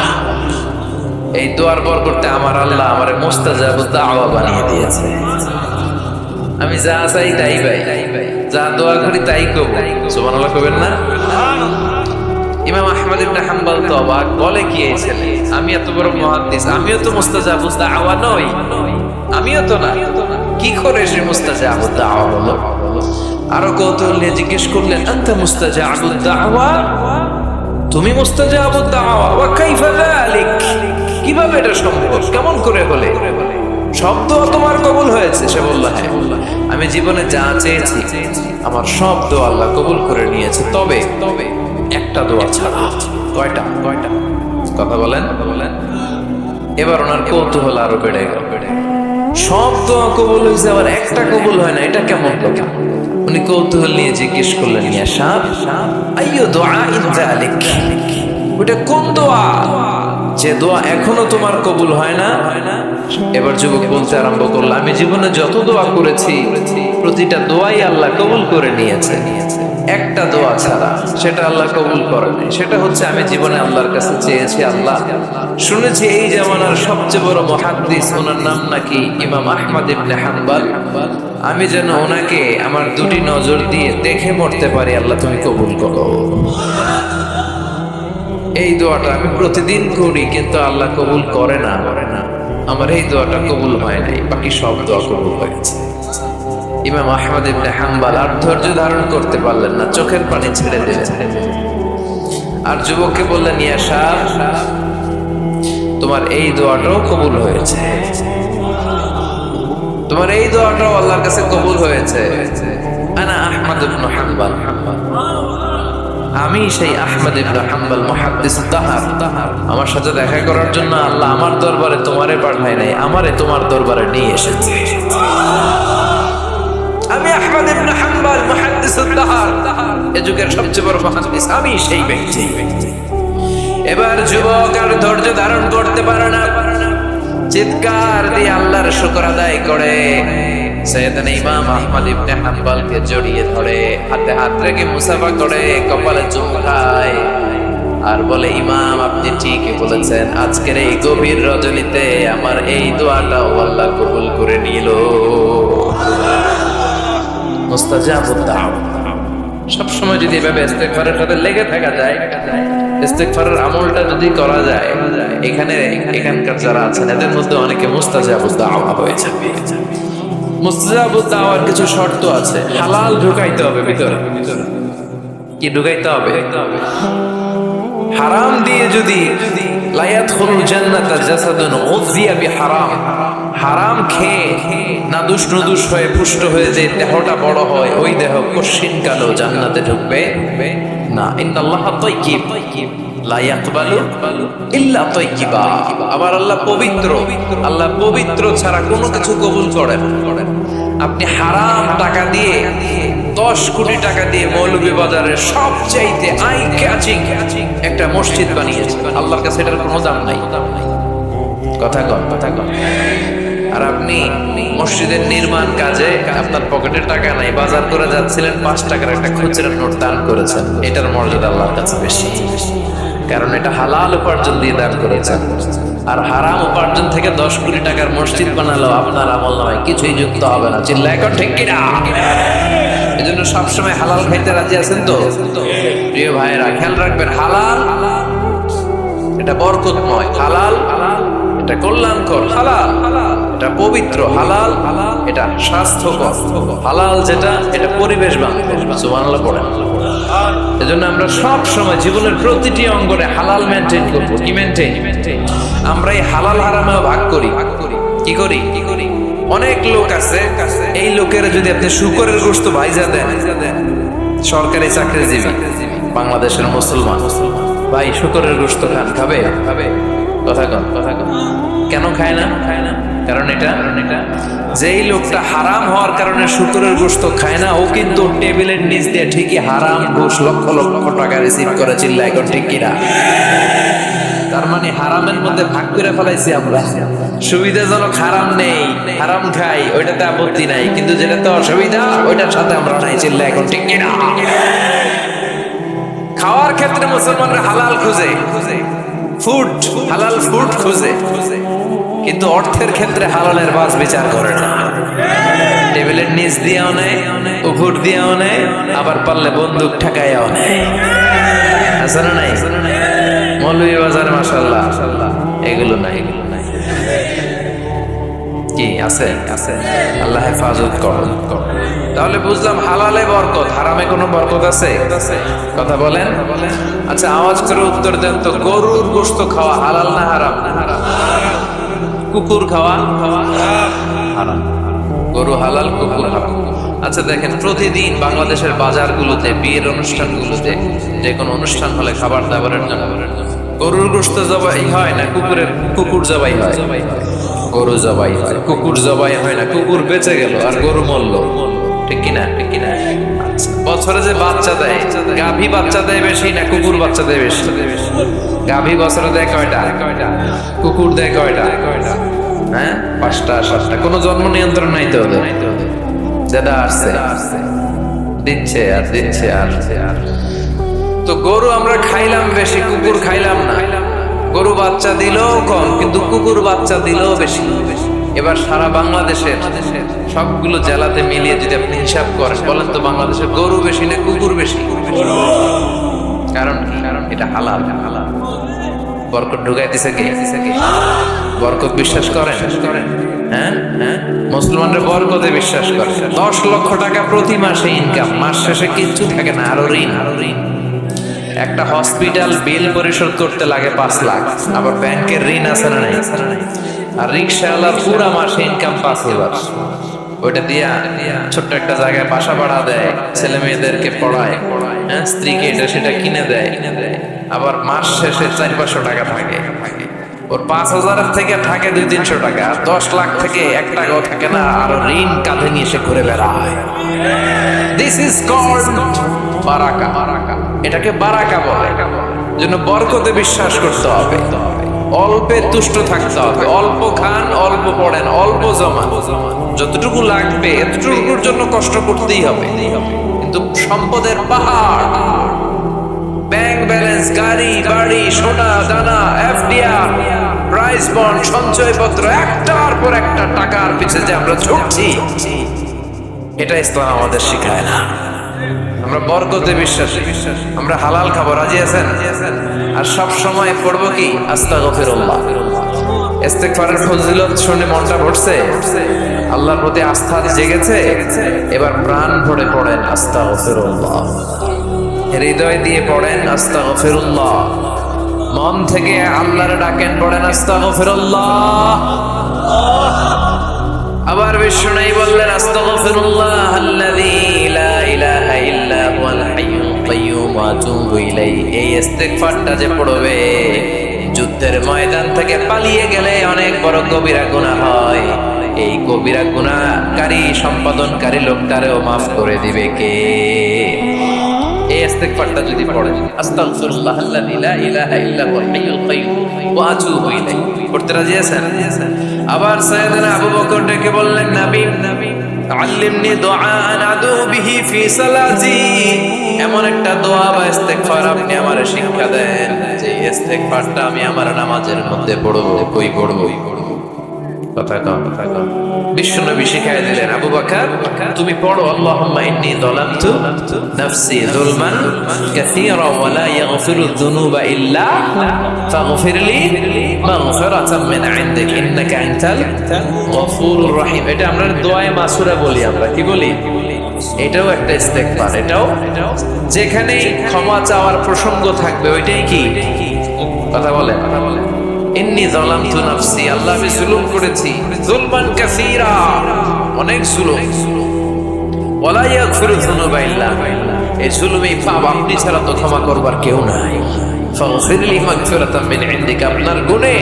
এই দোয়ার বরকতে আমার আল্লাহ আমারে মুস্তাজাবুদ দাওয়া বানিয়ে দিয়েছে। আমি যা চাই তাই পাই, যা দোয়া করি তাই কবুল। সুবহানাল্লাহ কইবেন না? ইমাম আহমদ ইবনে হাম্বল তো অবাক, বলে কি এই ছেলে, আমি এত বড় মুহাদ্দিস, আমিও তো মুস্তাজাবুদ দাওয়া নই, আমিও তো না, কি করে সে মুস্তাজাবুদ দাওয়া হলো? আরো কৌতূহল নিয়ে জিজ্ঞেস করলেন, আনতা মুস্তাজাবুদ দাওয়া, তুমি মুস্তাজাবুদ দাওয়া, ওয়া কাইফা যালিক, কিভাবে এটা সম্ভব, কেমন করে হলে? সব দোয়া তোমার কবুল হয়েছে? সে বলল, হ্যাঁ, আমি জীবনে যা চেয়েছি আমার সব দোয়া আল্লাহ কবুল করে নিয়েছে, তবে একটা দোয়া ছাড়া। কয়টা? কথা বলেন। এবার ওনার কৌতূহল আরো বেড়ে গেল। সব দোয়া কবুল হয়েছে, আবার একটা কবুল হয় না, এটা কেমন কথা? উনি কৌতূহল নিয়ে জিজ্ঞেস করলেন, ইয়া শাব আইয়ু দুআইন যালিক, ওটা কোন দোয়া যে দোয়া এখনো তোমার কবুল হয় না? এবার যুবক বলতে আরম্ভ করলো, আমি জীবনে যত দোয়া করেছি প্রতিটা দোয়াই আল্লাহ কবুল করে নিয়েছে, একটা দোয়া ছাড়া, সেটা আল্লাহ কবুল করেনি। সেটা হচ্ছে আমি জীবনে আল্লাহর কাছে চেয়েছি, আল্লাহ শুনেছি এই জামানার সবচেয়ে বড় মুহাদ্দিস, ওনার নাম নাকি ইমাম আহমদ ইবনে হাম্বল, আমি যেন ওনাকে আমার দুটি নজর দিয়ে দেখে মরতে পারি, আল্লাহ তুমি কবুল করো। এই দোয়াটা আমি প্রতিদিন করি, কিন্তু আল্লাহ কবুল করে না, আমার এই দোয়াটা কবুল হয় নাই, বাকি সব দোয়া কবুল হয়েছে। ইমাম আহমদ ইবনে হাম্বল আর ধৈর্য ধারণ করতে পারলেন না, চোখের পানি ছেড়ে দিলেন, আর যুবককে বললেন, ইয়া শাব তোমার এই দোয়াটাও কবুল হয়েছে, তোমার এই দোয়াটাও আল্লাহর কাছে কবুল হয়েছে। আনা আহমদ ইবনে হাম্বল, আমি সেই আহমদ ইবনে হাম্বল মুহাদ্দিস দাহার, আমার সাথে দেখা করার জন্য আল্লাহ আমার দরবারে তোমারে পাঠায় নাই, আমারে তোমার দরবারে নিয়ে এসেছে। আমি আহমদ ইবনে হাম্বল মুহাদ্দিস দাহার, এই যুগের সবচেয়ে বড় মুহাদ্দিস, আমি সেই ব্যক্তি। এবার যুবক আর ধৈর্য ধারণ করতে পারে না, চিৎকার দিয়ে আল্লাহর শুকর আদায় করে সাইয়েদনা ইমাম আহমদ ইবনে হাম্বলকে জড়িয়ে ধরে, হাতে হাত রেখে মুসাফা করে, কপালে চুমু খায় আর বলে, ইমাম আপনি ঠিকই বলেছেন, আজকের এই গভীর রজনীতে আমার এই দোয়াটা আল্লাহ কবুল করে নিল। মুস্তাজাবুদ দাওয়া। সবসময় যদি এভাবে ইস্তেগফারের সাথে লেগে থাকা যায়, ইস্তেগফারের আমলটা যদি করা যায়, এখানকার যারা আছেন এদের মধ্যে অনেকে মুস্তাজাবুদ দাওয়া হয়ে যাবে। মুস্তাজাবুদ দাওয়ার কিছু শর্ত আছে। হালাল ঢুকাইতে হবে ভিতরে। কি ঢুকাইতে হবে? হারাম দিয়ে যদি লা ইয়াদখুলুল জান্নাতা জাসাদুন উযিয়া বিহারাম, হারাম খেয়ে নাদুস নুদুস হয়ে পুষ্ট হয়ে যে দেহটা বড় হয়, ওই দেহ কশিন কালো জান্নাতে ঢুকবে না। ইন্নাল্লাহা তাইয়্যিব লা ইয়াকবালু ইল্লা তাইয়্যিবা। আবার আল্লাহ পবিত্র, আল্লাহ পবিত্র ছাড়া কোনো কিছু কবুল করেন। আপনি হারাম টাকা দিয়ে 10 কোটি টাকা দিয়ে মৌলভীবাজারের সবচাইতে আই ক্যাচিং একটা মসজিদ বানিয়েছেন, আল্লাহর কাছে এটার কোনো দাম নাই। কথা কন। আর আপনি মসজিদের নির্মাণ কাজে আপনার পকেটে টাকা নাই, বাজার করে যাচ্ছিলেন, 5 টাকার একটা খুচরা নোট দান করেছেন, এটার মর্যাদা আল্লাহর কাছে বেশি, কারণ এটা হালাল উপার্জন দিয়ে দান করেছেন। আর হারাম উপার্জন থেকে 10 কোটি টাকার মসজিদ বানালো, আপনার আমল নামায় কিছুই যুক্ত হবে না। চিল্লায় এখন ঠিক কিনা? এজন্য সবসময় হালাল খাইতে রাজি আছেন তো? প্রিয় ভাইয়েরা, খেয়াল রাখবেন, হালাল এটা বরকতময়, হালাল এটা কল্যাণকর, হালাল এটা পবিত্র, হালাল এটা স্বাস্থ্যকর, হালাল যেটা এটা পরিবেশ বান্ধব। সুবহানাল্লাহ পড়েন। এজন্য আমরা সব সময় জীবনের প্রতিটি অঙ্গনে হালাল মেনটেন করব। কি মেনটেন? আমরা এই হালাল হারামেও ভাগ করি। কি করি? অনেক লোক আছে, এই লোকের যদি আপনি শুকরের গোশত ভাইজা দেন, সরকারি চাকরিজীবী বাংলাদেশের মুসলমান ভাই, শুকরের গোশত খাবে? কথা কন। কেন খায় না? কারণ এটা যেই লোকটা হারাম হওয়ার কারণে শুকরের গোশত খায় না, ও কিন্তু টেবিলের নিচ দিয়ে ঠিকই হারাম ঘুষ লক্ষ লক্ষ টাকা রিসিভ করে। চিল্লা এখন ঠিক কিনা? তার মানে হারামের মধ্যে ভাগ করে ফেলাইছি আমরা। সুবিধাজনক হারাম নেই, হারাম খাই, ওইটাতে আপত্তি নাই, কিন্তু যেটাতে অসুবিধা ওইটার সাথে আমরা নাই। চিল্লা এখন ঠিক কিনা? খাওয়ার ক্ষেত্রে মুসলমানরা হালাল খুঁজে, হালাল ফুড খুঁজে, কিন্তু অর্থের ক্ষেত্রে হালালের বাস বিচার করে না। টেবিলের নিচ দিয়েও নেয়, উপর দিয়েও নেয়, আবার পারলে বন্দুক ঠেকাইয়াও নেয়। আছে না নাই? মৌলভীবাজার মাশাআল্লাহ এগুলো নাই। কি আছে? আল্লাহ হেফাজত করুন। তাহলে বুঝলাম হালালে বরকত, হারামে কোনো বরকত আছে? কথা বলেন। আচ্ছা, আওয়াজ করে উত্তর দেন তো, গরুর গোশত খাওয়া হালাল না হারাম? কুকুর খাওয়া হারাম। গরু হালাল, কুকুর হারাম। আচ্ছা দেখেন, প্রতিদিন বাংলাদেশের বাজারগুলোতে, বিয়ের অনুষ্ঠানগুলোতে, যে কোনো অনুষ্ঠান হলে খাবার দাবারের জন্য গরুর গোশত জবাই হয় না কুকুর জবাই হয়? গরু জবাই হয়, কুকুর জবাই হয় না। কুকুর বেঁচে গেল আর গরু মরল, ঠিক কিনা? আচ্ছা, বছরে যে বাচ্চা দেয়, গাভী বাচ্চা দেয় বেশি না কুকুর বাচ্চা দেয় বেশি? গাভী বছরে দেয় কয়টা? কুকুর দেয় কয়টা? হ্যাঁ, 5টা 7টা। কোনো জন্ম নিয়ন্ত্রণ নাই তো ওদের। যেটা আসছে দিচ্ছে আর। তো গরু আমরা খাইলাম বেশি, কুকুর খাইলাম না। গরু বাচ্চা দিলেও কম, কিন্তু কুকুর বাচ্চা দিলেও বেশি। এবার সারা বাংলাদেশের সবগুলো জেলাতে মিলিয়ে যদি আপনি হিসাব করেন, বলেন তো বাংলাদেশের গরু বেশি না কুকুর বেশি? কারণ এটা হালাল। বরকত ঢুকাই দিছে কে? বরকত বিশ্বাস করেন? হ্যাঁ, মুসলমানরা বরকতে বিশ্বাস করে। 10 লক্ষ টাকা প্রতি মাসে ইনকাম, মাস শেষে কিচ্ছু থাকে না, আরো ঋণ। একটা হসপিটাল বিল পরিশোধ করতে লাগে 5 লাখ, আবার ব্যাংকের ঋণ আছে না নাই? আর রিক্সাওয়ালার পুরা মাসে ইনকাম 5,000, ওইটা দিয়া ছোট্ট একটা জায়গায় বাসা ভাড়া দেয়, ছেলে মেয়েদেরকে পড়ায়, হ্যাঁ, স্ত্রীকে এটা সেটা কিনে দেয়। আবার মাস শেষে 400-500 টাকা থাকে। ওর 5,000 থেকে থাকে 200-300 টাকা, আর 10 লাখ থেকে 1 টাকাও থাকে না, আর ঋণ কাঁধে নিয়ে সে ঘুরে বেড়ায়। দিস ইজ কল্ড বারাকা। এটাকে বারাকা বলে। জন্য বরকতে বিশ্বাস করতে হবে। অল্পে তুষ্ট থাকতে হবে, অল্প খান, অল্প পড়েন, অল্প জমা, যতটুকু লাগবে এতটুকুর জন্য কষ্ট করতেই হবে। কিন্তু সম্পদের পাহাড়, ব্যাংক ব্যালেন্স, গাড়ি বাড়ি, সোনা দানা, এফডিআর, প্রাইস বন্ড, সঞ্চয়পত্র, একটার পর একটা টাকার পিছে যে আমরা ছুটছি, এটা ইসলাম আমাদের শিখায় না। আমরা বরকতে বিশ্বাসী, আমরা হালাল খাবো, রাজি আছেন? আর সব সময় পড়বো কি আস্তাগফিরুল্লাহ। ইস্তেগফারের ফজিলত শুনে মনটা ভরছে, আল্লাহর প্রতি আস্থা জেগেছে, এবার প্রাণ ভরে পড়েন আস্তাগফিরুল্লাহ, হৃদয় দিয়ে পড়েন আস্তাগফিরুল্লাহ, মন থেকে আল্লাহর ডাকেন, পড়েন আস্তাগফিরুল্লাহ। আবার বিষ্ণু বললেন আস্তাগফিরুল্লাহ আল্লাযী লা ইলাহা ইল্লা হুয়াল হাইয়ুল কাইয়্যুম ওয়া আতুবু ইলাইহি। এই ইস্তেগফারটা যে পড়বে, যুদ্ধের ময়দান থেকে পালিয়ে গেলে অনেক বড় কবিরা গুনাহ হয়, এই কবিরা গুনাহকারী সম্পাদনকারী লোকটারেও মাফ করে দিবে কে? এই ইস্তেগফারটা যদি পড়েন, আস্তাগফিরুল্লাহ আল্লাযী লা ইলাহা ইল্লা হুয়াল হাইয়ুল কাইয়্যুম ওয়া আতুবু ইলাইহি, পড়তে রাজি আছেন? আবার সাইয়েদনা আবু বকর ডেকে বললেন, নবী আল্লিমনি দুআআন আদু বিহি ফি সালাতি, এমন একটা দোয়া বা ইস্তেগফার আপনি আমারে শিক্ষা দেন যে ইস্তেগফারটা আমি আমার নামাজের মধ্যে পড়বো। কই পড়বো? কথা কম। বিশ্বনবী শিখাই দিলেন, আবু বকর তুমি পড়ো, আল্লাহুম্মা ইন্নী যালামতু নাফসি যুলমান কাসীরা ওয়া লা ইয়াগফিরু যুনুবা ইল্লা ফাগফিরলি মাগফিরাতাম মিন ইনদিক ইন্নাকা আনতাল গফুরুর রহিম। এটা আমরা দোয়ায়ে মাসুরা বলি, আমরা কি বলি? এটাও একটা ইস্তেগফার। এটাও যেখানে ক্ষমা চাওয়ার প্রসঙ্গ থাকবে ওইটাই কি কথা বলে, ইন্নী যালামতু নাফসি, আল্লাহ আমি জুলুম করেছি, যুলমান কাসীরা, অনেক জুলুম, ওয়ালা ইয়াগফিরু যুনুবা ইল্লা, এই জুলুমই পাপ, আপনি ছাড়া তো ক্ষমা করবার কেউ নাই। ফাগফিরলি মাগফিরাতাম মিন ইনদিক, আপনার গুণে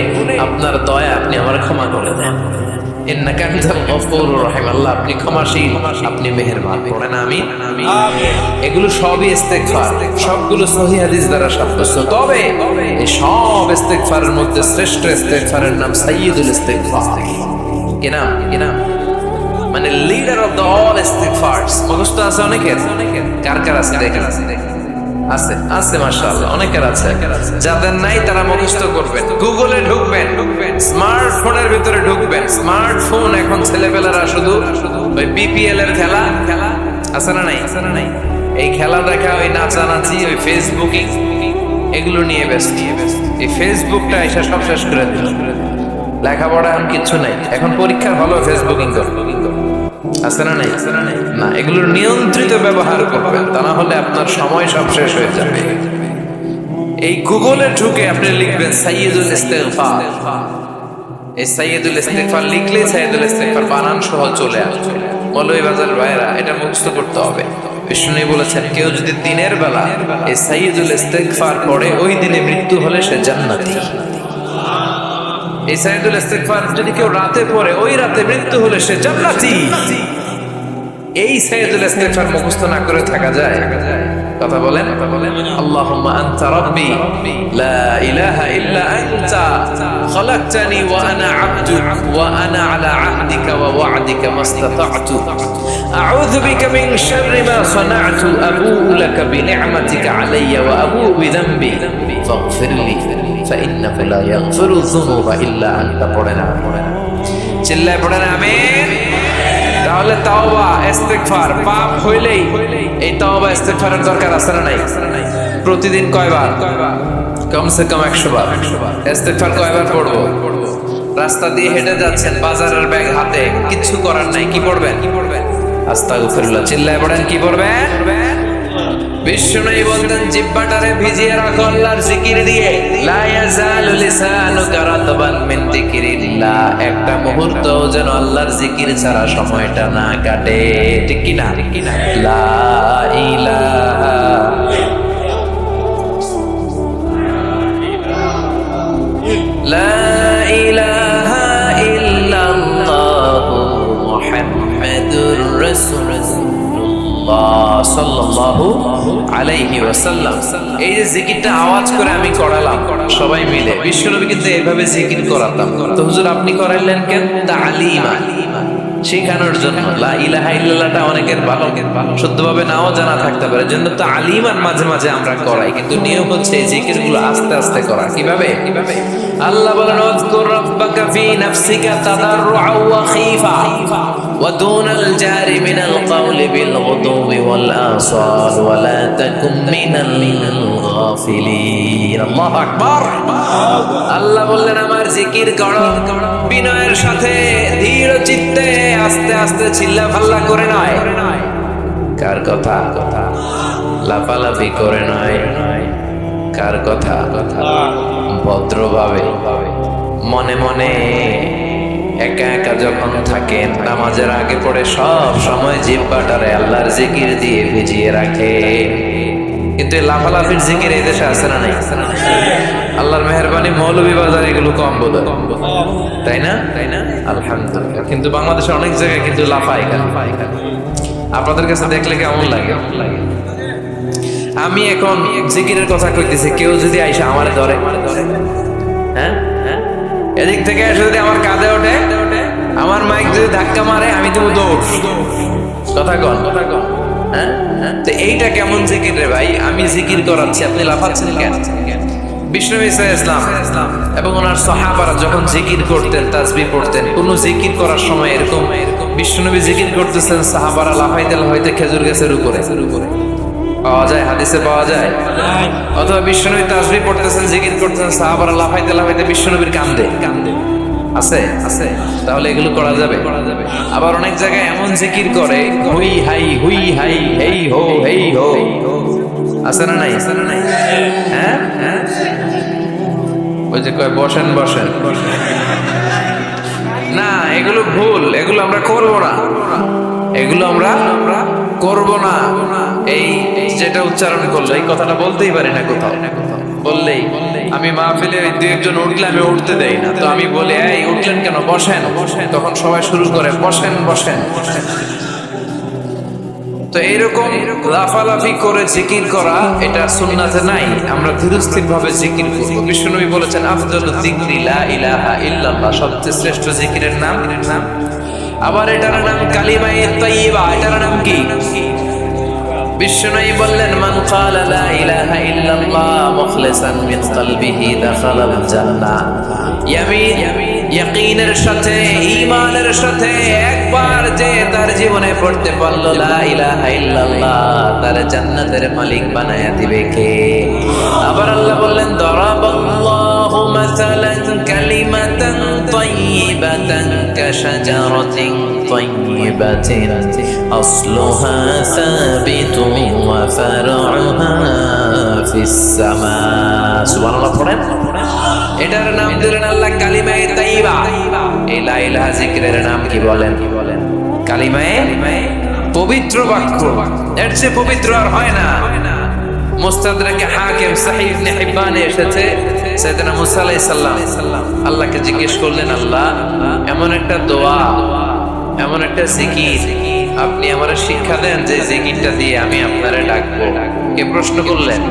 আপনার দয়া আপনি আমার ক্ষমা করে দেন। ইন্নাকা আনতাল গফুরুর রহিম, আল্লাহ আপনি ক্ষমাশীল, আপনি মেহেরবান। পড়েন আমিন। এগুলো সবই ইস্তেগফার, সবগুলো সহিহ হাদিস দ্বারা সাব্যস্ত। তবে এই সব ইস্তেগফারের মধ্যে শ্রেষ্ঠ ইস্তেগফারের নাম সাইয়্যিদুল ইস্তেগফার। কি নাম? মানে লিডার অফ দ্য অল ইস্তেগফারস। মুখস্থ আছে অনেকের? কার কার আছে দেখেন? আছে মাশাআল্লাহ, অনেকের আছে। যাদের নাই তারা মুখস্থ করবেন, গুগলে ঢুকবেন, স্মার্টফোনের ভিতরে ঢুকবেন। স্মার্টফোন এখন ছেলেপেলেরা শুধু ওই বিপিএল এর খেলা আছে না নাই, এই খেলা দেখা, ওই নাচানাচি, ওই ফেসবুকিং, এগুলো নিয়ে ব্যস্ত। এই ফেসবুকটা এসে সব শেষ করে দিল। লেখাপড়া এখন কিচ্ছু নাই, এখন পরীক্ষার হলো ফেসবুকিং করবে, আছে না নাই? না, এগুলোর নিয়ন্ত্রিত ব্যবহার করবেন, তা না হলে আপনার সময় সব শেষ হয়ে যাবে। এই গুগলে ঢুকে আপনি লিখবেন সাইয়্যিদুল ইস্তেগফার। এই সাইয়্যিদুল ইস্তেগফার লিখলে সাইয়্যিদুল ইস্তেগফার বানান সহ চলে আসবে। মৌলভীবাজার ভাইরা এটা মুখস্থ করতে হবে। বিষ্ণু বলেছেন, কেউ যদি দিনের বেলা এই সাইয়্যিদুল ইস্তেগফার পড়ে, ওই দিনে মৃত্যু হলে সে জান্নাতি। এই সাইয়্যিদুল ইস্তেগফার যদি কেউ রাতে পড়ে, ওই রাতে মৃত্যু হলে সে জান্নাতি। এই সাইয়্যিদুল ইস্তেগফার মুখস্থ না করে থাকা যায়? কথা বলেন। আল্লাহুম্মা আনতা রাব্বি লা ইলাহা ইল্লা আনতা খালাকতানি ওয়া আনা আবদুক ওয়া আনা আলা আহদিকা ওয়া ওয়া'দিকা মাস্তাতা'তু আউযু বিকা মিন শাররি মা সানা'তু আবু'ু লাকা বিনি'মাতিকা আলাইয়া ওয়া আবু'ু বিযামবি ফাগফিরলি ফাইন্নাহু লা ইয়াগফিরু যুনুবা ইল্লা আনতা। পড়েন, চিল্লায় পড়েন আমিন। তাহলে তাওবা ইস্তেগফার, পাপ হইলেই এই তাওবা ইস্তেগফারের দরকার আছে না নাই? প্রতিদিন কয়বার? কমসে কম 100 বার। ইস্তেগফার কয়বার পড়বো? রাস্তা দিয়ে হেঁটে যাচ্ছেন, বাজারের ব্যাগ হাতে, কিচ্ছু করার নাই, কি পড়বেন? আস্তাগফিরুল্লাহ। চিল্লায় পড়েন, কি পড়বেন? বিষ্ণুই বলতেন, জিহ্বাটারে ভিজিয়ে রাখো আল্লাহর জিকির দিয়ে। লা ইয়াজালু লিসানুকা রাতবান মিন যিকিরিল্লাহ, একটা মুহূর্ত যেন আল্লাহর জিকির ছাড়া সময়টা না কাটে। ঠিক কি না? লা ইলাহা লা ইলাহা ইল্লাল্লাহু মুহাম্মাদুর রাসূলুল্লাহ সাল্লাল্লাহু আলাইহি আলাইহি ওয়াসাল্লাম এই যে জিকিরটা আওয়াজ করে আমি করালাম সবাই মিলে, বিশ্বনবী কিন্তু এইভাবে জিকির করাতাম। তো হুজুর আপনি করাইলেন কেন? তালিমা, শেখানোর জন্য। লা ইলাহা ইল্লাল্লাহটা অনেকের ভালো শুদ্ধভাবে নাও জানা থাকতে পারে, জন্য তো আলিমান মাঝে মাঝে আমরা করাই, কিন্তু নিয়ম হচ্ছে এই জিকিরগুলো আস্তে আস্তে করা। কিভাবে? আল্লাহ বলেন ওয়াজকুর রাব্বাকা ফি নাফসিকা তাদাররুআ ওয়া খীফা ওয়া দুনাল জারি মিনাল কাওলি বিল গুদুবি ওয়াল আসাল ওয়া লা তাকুম মিনাল গাফিলিন। আল্লাহু আকবার। আল্লাহ বললেন আমার জিকির করো বিনয়ের সাথে, ধীর চিত্তে, আস্তে আস্তে, চিল্লা ফাল্লা করে নয়। কার কথা? লাফালাফি করে নয়। কার কথা? ভদ্রভাবে মনে মনে একা একা যখন থাকেন, নামাজের আগে পড়ে সব সময় জিহ্বাটারে আল্লাহর জিকির দিয়ে ভিজিয়ে রাখে। কিন্তু এই লাফালাফির জিকির এই দেশে আছে না নাই? আল্লাহর মেহেরবানি মৌলভীবাজার এগুলো কম বোধ, তাই না? আলহামদুলিল্লাহ। কিন্তু বাংলাদেশে অনেক জায়গায় কিন্তু লাফাই। আপনাদের কাছে দেখলে কেমন লাগে? আমি এখন জিকিরের কথা কইতেছি, কেউ যদি আইসা আমারে ধরে, হ্যাঁ, এদিক থেকে এসে যদি আমার কাঁধে ওঠে, আমার মাইক যদি ধাক্কা মারে, আমি তো দৌড়। কথা কন, হ্যাঁ। তো এইটা কেমন জিকির রে ভাই? আমি জিকির করাচ্ছি, আপনি লাফাচ্ছেন কেন? বিষ্ণু ইসলাম এবং ওনার সাহাবারা যখন জিকির করতেন, তাসবিহ পড়তেন, কোন জিকির করার সময় এরকম বিষ্ণুনবী জিকির করতেছেন, সাহাবারা লাফাইতে লাফাইতে খেজুর গাছের উপরে পাওয়া যায়, হাদিসে পাওয়া যায়। অথবা বিষ্ণুনবী তাসবিহ পড়তেছেন, জিকির করতেছেন, সাহাবারা লাফাইতে লাফাইতে বিষ্ণুনবীর কান্দে আছে। তাহলে এগুলো করা যাবে। আবার অনেক জায়গায় এমন জিকির করে, হুই হাই হেই হো আছে না নাই? হ্যাঁ, ওই যে কয় বসেন না, এগুলো ভুল, এগুলো আমরা করব না, এগুলো আমরা করব না। এই যেটা উচ্চারণ করলো, এই কথাটা বলতেই পারি না কোথাও। বললেই আমি মাহফিলে দুই একজন উঠলে আমি উঠতে দেই না, তো আমি বলি এই উঠলেন কেন? বসেন। তখন সবাই শুরু করে বসেন। তো এইরকম লাফালাফি করে জিকির করা, এটা সুন্নাতে নাই। আমরা ধীরস্থির ভাবে জিকির করব। বিশ্বনবী বলেছেন আফদালু যিকরি লা ইলাহা ইল্লাল্লাহ, সবচেয়ে শ্রেষ্ঠ জিকিরের নাম। আবার এটার নাম কালিমায়ে তাইয়্যিবা। এটার নাম কি? বিশ্বনবী বললেন মান ক্বালা লা ইলাহা ইল্লাল্লাহ মুখলিসান মিন কলবিহি দাখালাল জান্নাহ। ইয়াকিনের সাথে, ঈমানের সাথে একবার যে তার জীবনে পড়তে পারলো লা ইলাহা ইল্লাল্লাহ, তার জান্নাতের মালিক বানায়া দিবে কে? আবার আল্লাহ বললেন দারাবাল্লাহু মাসালান কালিমাতান তাইয়্যিবাতান কাশাজারাতিন তাইয়্যিবাতিন আসলুহা সাবিতুন ওয়া ফারউহা ফিস সামা। সুবহানাল্লাহ পড়েন। এটার নাম দিলেন আল্লাহ কালিমায়ে তাইয়্যিবা। এই লা ইলাহা জিকিরের নাম কি বলেন? কালিমায়ে পবিত্র বাক্য। এর চেয়ে পবিত্র আর হয় না। মুস্তাদরাকে হাকিম সহিহ ইবনে হিব্বানে এসেছে, সাইয়েদনা মুসা আলাইহিস সালাম আল্লাহকে জিজ্ঞেস করলেন, আল্লাহ এমন একটা দোয়া, এমন একটা জিকির আপনি আমারে শিক্ষা দেন যে জিকিরটা দিয়ে আমি আপনারে ডাকবো। কে প্রশ্ন করলেন?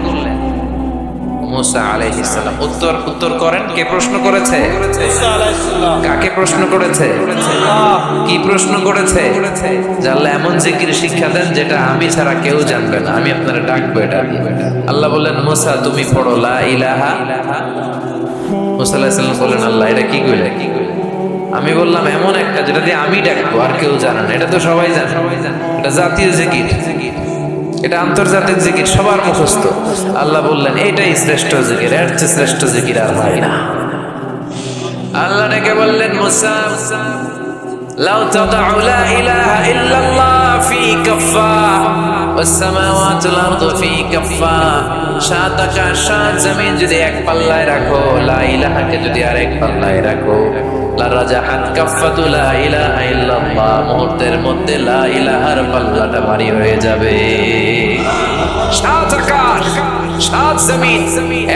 মুসা আলাইহিস সালাম। উত্তর করেন, কে প্রশ্ন করেছে? মুসা আলাইহিস সালাম। কাকে প্রশ্ন করেছে? কি প্রশ্ন করেছে? যে আল্লাহ এমন জিকির শিক্ষা দেন যেটা আমি ছাড়া কেউ জানবে না, আমি আপনারা ডাকবো এটা। আল্লাহ বললেন মুসা তুমি পড়ো লা ইলাহা। মুসা আলাইহিস সালাম বললেন আল্লাহ এটা কি কইলে? আমি বললাম এমন একটা যেটা দিয়ে আমি ডাকবো আর কেউ জানে না। এটা তো সবাই জানে, এটা জাতীয় জিকির, এটা আন্তর্জাতিক জিকির, সবার মুখস্থ। আল্লাহ বললেন এটাই শ্রেষ্ঠ জিকির, এর চেয়ে শ্রেষ্ঠ জিকির আর হয় না। আল্লাহ ডেকে বললেন মুসা লাউ তাদাউ লা ইলাহা ইল্লাল্লাহ ফি কাফা ওয়াস সামাওয়াতু ওয়াল আরদু ফি কাফা, সাত আকাশ সাত জমিন যদি এক পাল্লায় রাখো, লা ইলাহাকে যদি আরেক পাল্লায় রাখো, লা রাজাহাত কাফাতু লা ইলাহা ইল্লাল্লাহ, মুহূর্তের মধ্যে লা ইলাহার পাল্লাটা ভারী হয়ে যাবে। সাত আকাশ সাত জমিন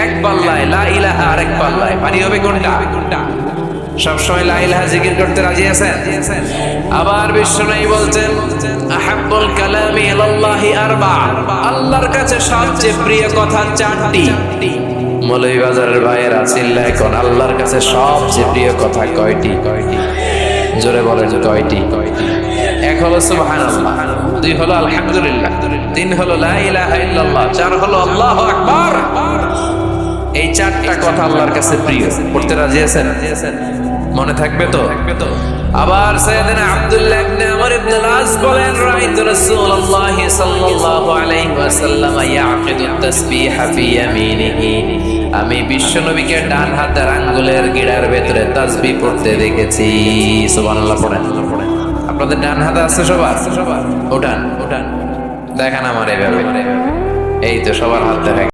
এক পাল্লায়, লা ইলাহা আরেক পাল্লায়, ভারী হবে কোনটা? সবসময় লা ইলাহা জিকির করতে রাজি আছেন? আবার বিশ্বনবী বলছেন আহাব্বুল কালামি ইলাল্লাহি আরবা, আল্লাহর কাছে সবচেয়ে প্রিয় কথা চারটি। মৌলভীবাজারের ভাইয়েরা চিল্লায় কোন আল্লাহর কাছে সবচেয়ে প্রিয় কথা কয়টি? জোরে বলেন কয়টি? এক হলো সুবহানাল্লাহ, দুই হলো আলহামদুলিল্লাহ, তিন হলো লা ইলাহা ইল্লাল্লাহ, চার হলো আল্লাহু আকবার। এই চারটা কথা আল্লাহর কাছে প্রিয়। পড়তে রাজি আছেন? মনে থাকবে তো? আবার সাইয়েদনা আব্দুল্লাহ ইবনে আমর ইবনে আল-আস বলেন রাআইতু রাসূলুল্লাহ সাল্লাল্লাহু আলাইহি ওয়াসাল্লাম ইয়াকিদু তাসবিহা ফি ইয়ামিনিহি, আমি বিশ্বনবীকে ডান হাতের আঙ্গুলের গিড়ার ভেতরে তাসবিহ পড়তে দেখেছি। সুবহানাল্লাহ পড়েন। আপনাদের ডান হাতে আছে সবার? উঠান উঠান, দেখেন আমার এইভাবে। এই তো সবার হাত দেখা